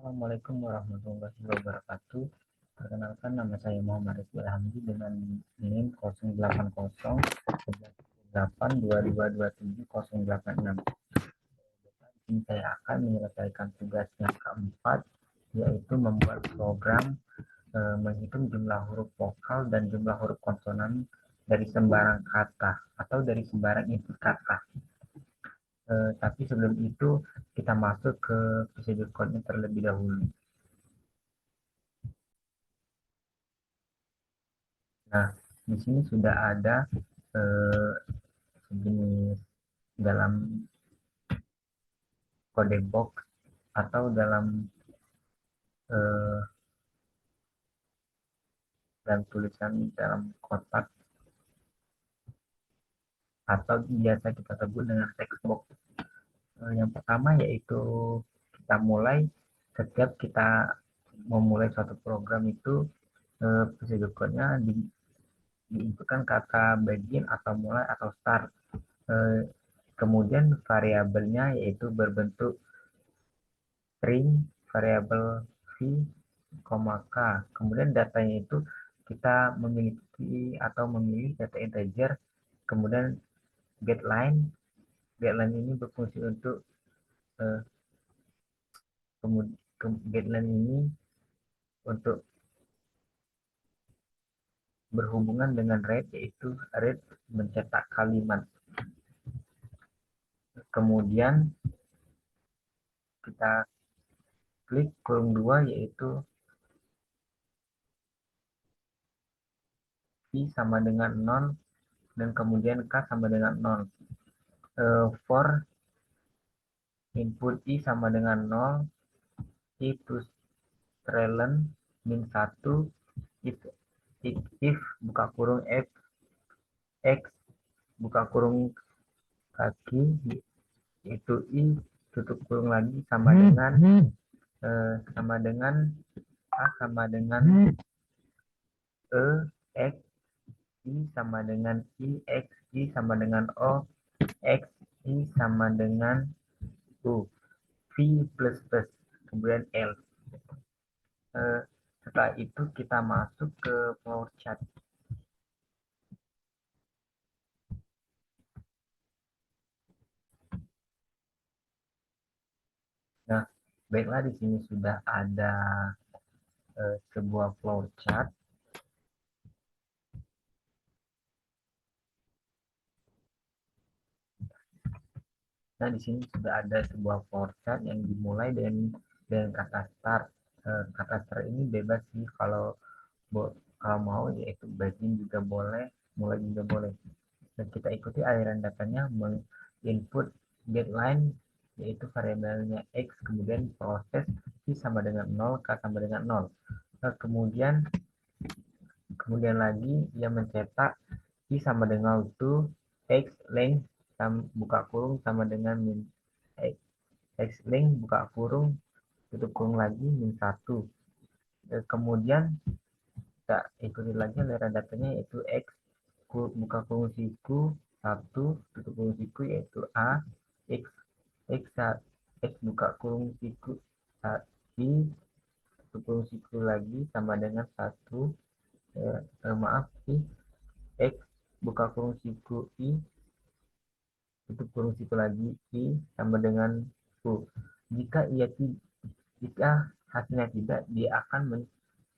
Assalamualaikum warahmatullahi wabarakatuh. Perkenalkan, nama saya Muhammad Rizky Hamdi dengan NIM 080822270886. Ini saya akan menyelesaikan tugas yang keempat, yaitu membuat program menghitung jumlah huruf vokal dan jumlah huruf konsonan dari sembarang kata atau dari sembarang input kata. Tapi sebelum itu kita masuk ke procedure code-nya terlebih dahulu. Nah, di sini sudah ada sejenis dalam kode box atau eh, dalam tulisan dalam kotak atau biasa kita sebut dengan text box. Yang pertama yaitu kita mulai setiap kita memulai suatu program itu procedure code-nya diinputkan kata begin atau mulai atau start. Eh, Kemudian variabelnya yaitu berbentuk string, variabel v, k. Kemudian datanya itu kita memiliki atau memilih data integer. Kemudian getLine, getLine ini berfungsi untuk eh, getLine ini untuk berhubungan dengan read, yaitu read mencetak kalimat. Kemudian kita klik kurung 2 yaitu i sama dengan 0 dan kemudian k sama dengan 0. For input i sama dengan 0, i plus trailen min 1, if buka kurung x buka kurung kaki itu i tutup kurung lagi sama dengan a sama dengan e, x, i sama dengan i, x, i sama dengan o, x, i sama dengan u, v plus plus, kemudian l. Setelah itu kita masuk ke flowchart. Nah, baiklah, di sini sudah ada sebuah flowchart. Nah, di sini sudah ada sebuah flowchart yang dimulai dengan kata start. Kata start ini bebas sih, kalau mau yaitu begin juga boleh, mulai juga boleh. Dan kita ikuti aliran datanya, menginput getLine yaitu variabelnya x, kemudian proses i sama dengan 0, k sama dengan 0. Nah, kemudian lagi ia mencetak i sama dengan to x length buka kurung sama dengan min x, x length buka kurung tutup kurung lagi min 1. Kemudian kita ikuti lagi aliran datanya yaitu x buka kurung siku 1 tutup kurung siku yaitu a, x x x buka kurung siku i tutup kurung siku lagi sama dengan 1. Maaf i, x buka kurung siku i tutup kurung siku lagi i sama dengan u. Jika hasilnya tidak, dia akan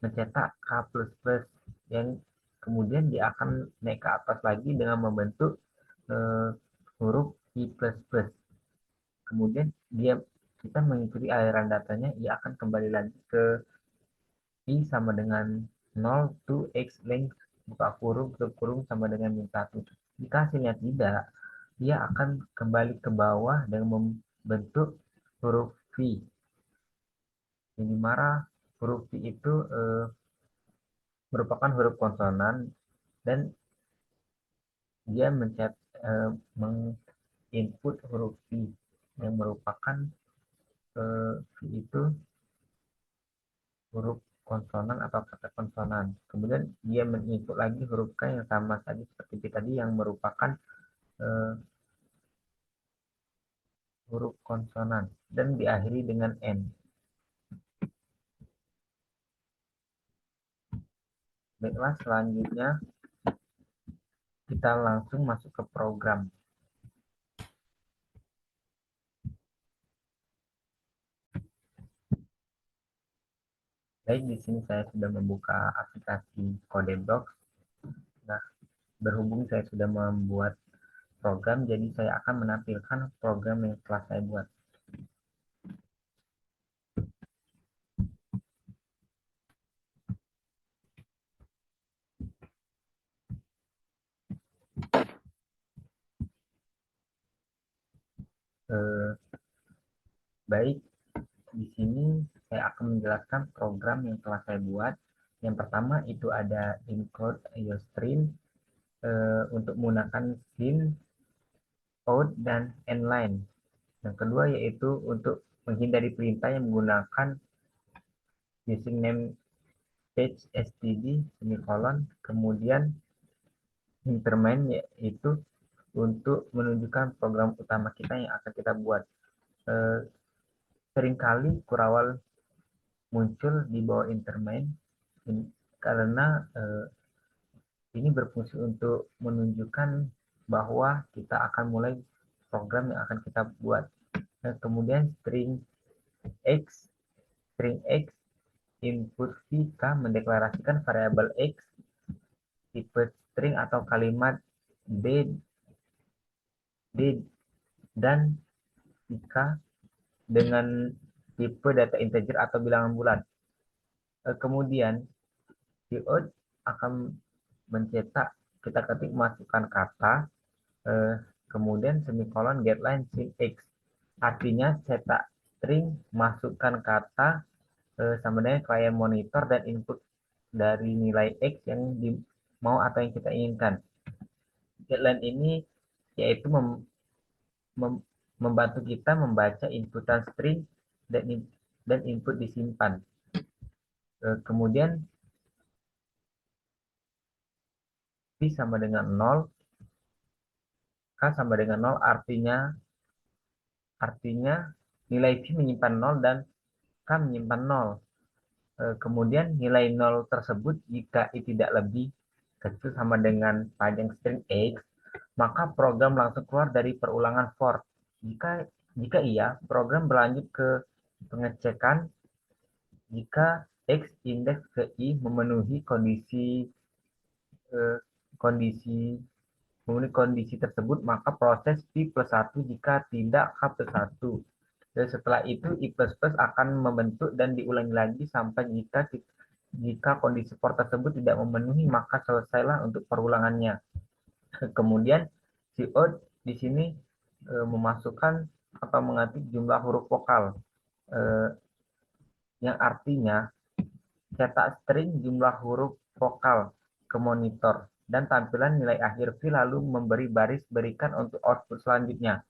mencetak k plus plus, yang kemudian dia akan naik ke atas lagi dengan membentuk huruf i plus plus. Kemudian kita mengikuti aliran datanya, ia akan kembali lagi ke i sama dengan 0 to x length buka kurung tutup kurung sama dengan min 1. Jika hasilnya tidak, dia akan kembali ke bawah dengan membentuk huruf V. Ini mana huruf V itu merupakan huruf konsonan dan dia menginput huruf V yang merupakan V itu huruf konsonan atau kata konsonan. Kemudian dia menginput lagi huruf K yang sama saja seperti tadi yang merupakan huruf konsonan dan diakhiri dengan N. Baiklah, selanjutnya kita langsung masuk ke program. Baik, di sini saya sudah membuka aplikasi CodeBlock. Nah, berhubung saya sudah membuat program, jadi saya akan menampilkan program yang telah saya buat. Baik, di sini saya akan menjelaskan program yang telah saya buat. Yang pertama itu ada include iostream untuk menggunakan scene, out, dan inline. Yang kedua yaitu untuk menghindari perintah yang menggunakan using name page std semikolon, kemudian intermain yaitu untuk menunjukkan program utama kita yang akan kita buat. Eh, Seringkali kurawal muncul di bawah intermain karena ini berfungsi untuk menunjukkan bahwa kita akan mulai program yang akan kita buat. Nah, kemudian x string x input vk mendeklarasikan variabel x tipe string atau kalimat d d dan vk dengan tipe data integer atau bilangan bulat. Kemudian Cout akan mencetak, kita ketik masukkan kata, kemudian semikolon getLine string x. Artinya cetak string, masukkan kata, sama dengan klien monitor dan input dari nilai x yang mau atau yang kita inginkan. GetLine ini yaitu membantu kita membaca inputan string dan input disimpan. Kemudian P sama dengan 0, K sama dengan 0 artinya nilai V menyimpan 0 dan K menyimpan 0. Kemudian nilai 0 tersebut jika tidak lebih kecil sama dengan panjang string X, maka program langsung keluar dari perulangan for. Jika iya, program berlanjut ke pengecekan jika X indeks ke I memenuhi eh, kondisi kondisi tersebut, maka proses P plus 1, jika tidak K plus 1. Dan setelah itu I plus plus akan membentuk dan diulangi lagi sampai jika kondisi for tersebut tidak memenuhi, maka selesailah untuk perulangannya. Kemudian cout di sini memasukkan atau mengetik jumlah huruf vokal, yang artinya cetak string jumlah huruf vokal ke monitor dan tampilan nilai akhir V lalu memberi baris berikan untuk output selanjutnya.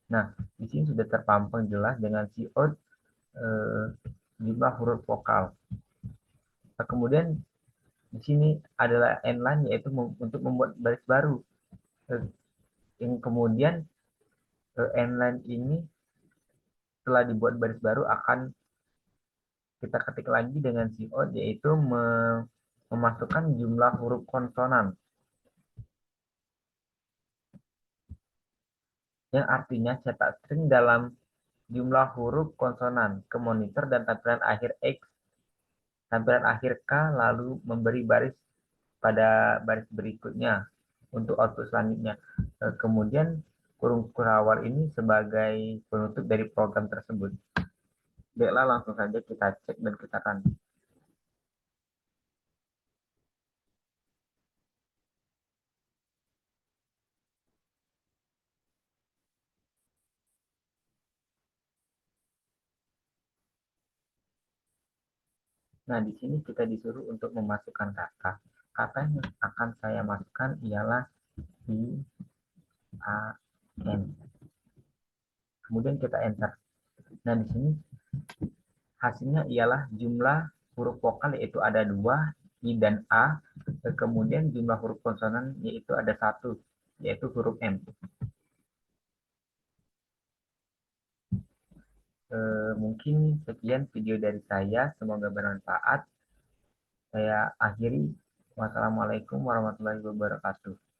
Nah, di sini sudah terpampang jelas dengan cout jumlah huruf vokal. Nah, kemudian di sini adalah inline yaitu untuk membuat baris baru. Yang kemudian inline ini setelah dibuat baris baru akan kita ketik lagi dengan cout yaitu memasukkan jumlah huruf konsonan. Yang artinya cetak string dalam jumlah huruf konsonan ke monitor dan tampilan akhir X, tampilan akhir K, lalu memberi baris pada baris berikutnya untuk output selanjutnya. Kemudian kurung kurawal ini sebagai penutup dari program tersebut. Baiklah, langsung saja kita cek dan kita run. Nah, di sini kita disuruh untuk memasukkan kata. Kata yang akan saya masukkan ialah I, A, N. Kemudian kita enter. Nah, di sini hasilnya ialah jumlah huruf vokal yaitu ada 2, I dan A. Kemudian jumlah huruf konsonan yaitu ada 1, yaitu huruf M. Mungkin sekian video dari saya. Semoga bermanfaat. Saya akhiri. Wassalamualaikum warahmatullahi wabarakatuh.